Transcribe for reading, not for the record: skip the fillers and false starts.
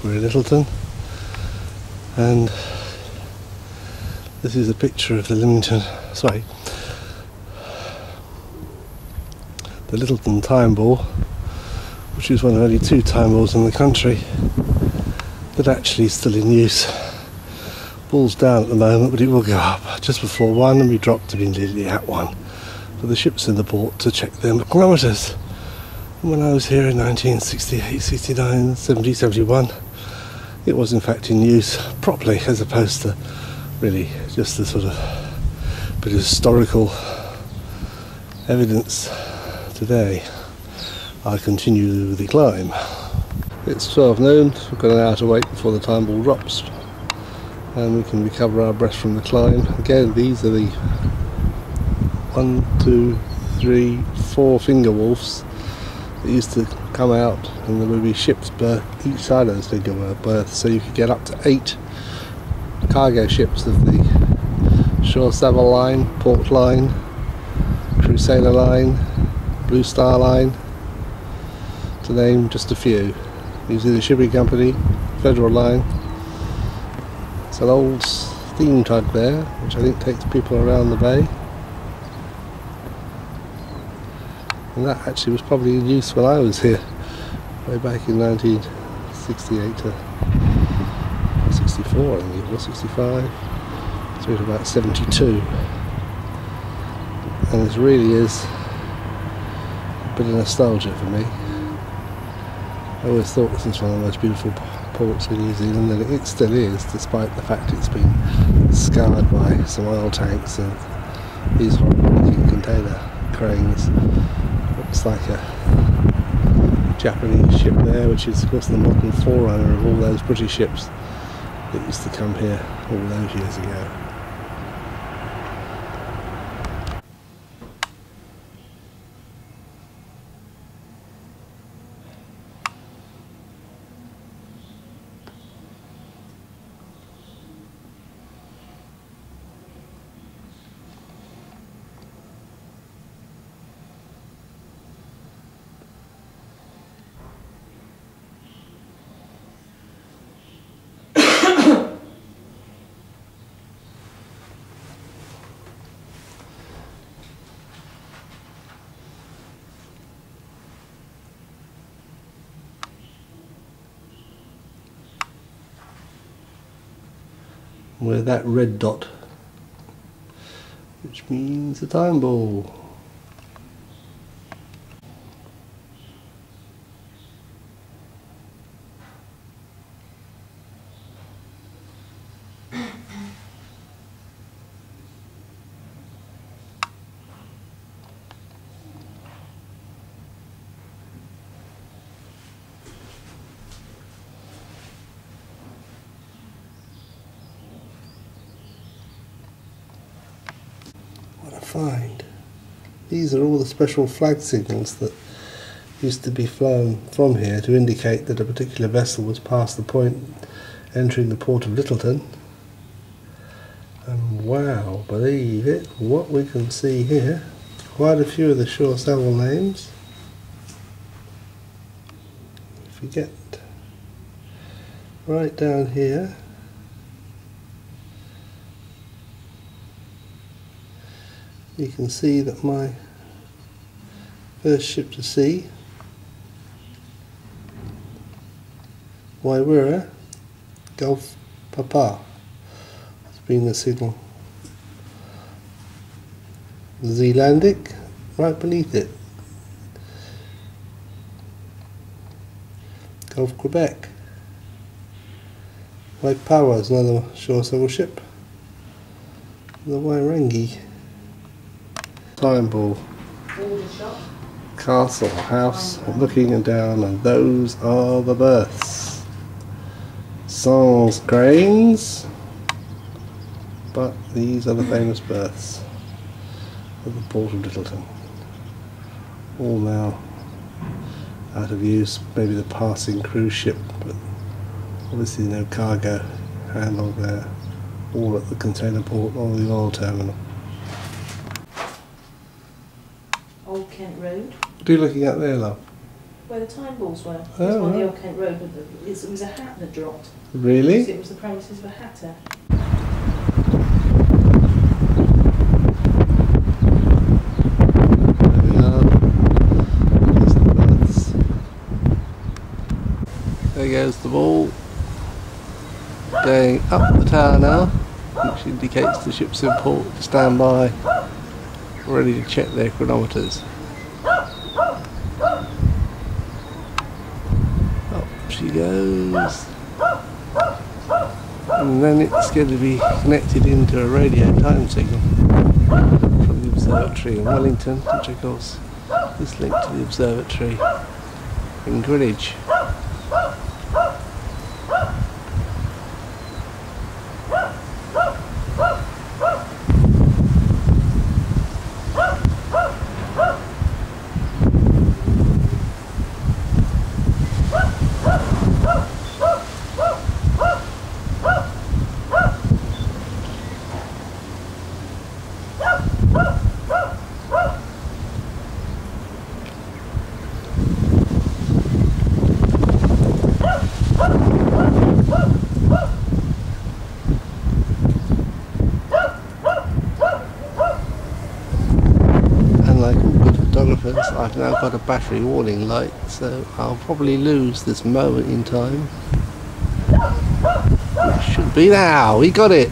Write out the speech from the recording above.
we're in Lyttleton, and this is a picture of the Lyttleton Timeball, which is one of only 2 Timeballs in the country that actually is still in use. Ball's down at the moment, but it will go up just before 1 and be dropped immediately at 1 for the ships in the port to check their kilometres. When I was here in 1968, 69, 70, 71, it was in fact in use properly, as opposed to really just the sort of bit of historical evidence today. I continue the climb. It's 12 noon, so we've got an hour to wait before the Timeball drops, and we can recover our breath from the climb. Again, these are the 1, 2, 3, 4 finger wolves that used to come out, and there would be ships berth each side of those finger berths, so you could get up to 8 cargo ships of the Shore Saval Line, Port Line, Crusader Line, Blue Star Line, to name just a few. New Zealand Shipping Company, Federal Line. It's an old steam tug there, which I think takes people around the bay. And that actually was probably in use when I was here, way back in 1968 to 64, I think it was, 65, through to about 72. And this really is a bit of nostalgia for me. I always thought this was one of the most beautiful ports in New Zealand, and it still is, despite the fact it's been scarred by some oil tanks and these horrible-looking container cranes. Looks like a Japanese ship there, which is of course the modern forerunner of all those British ships that used to come here all those years ago. With that red dot, which means a Timeball. Find. These are all the special flag signals that used to be flown from here to indicate that a particular vessel was past the point entering the port of Lyttleton. And wow, believe it, what we can see here, quite a few of the Shore Saval names. If you get right down here, you can see that my first ship to sea, Waiwera, Gulf Papa, has been the signal. Zealandic, right beneath it. Gulf Quebec. Waipawa is another Shore Saval ship. The Wairangi. Timeball castle house, looking down, and those are the berths. Sans cranes, but these are the famous berths of the port of Lyttleton. All now out of use, maybe the passing cruise ship, but obviously no cargo handled there, all at the container port or the oil terminal. Old Kent Road. What are you looking at there, love? where the time balls were. It's Oh, on the right. Old Kent Road, but it was a hat that dropped. Really? It was the premises of a hatter. There we are. There's the berths. There goes the ball. Going up the tower now, which indicates the ship's in port to stand by, ready to check their chronometers. Up she goes. And then it's going to be connected into a radio time signal from the observatory in Wellington, which of course is linked to the observatory in Greenwich. I've now got a battery warning light, so I'll probably lose this moment in time. It should be now. We got it.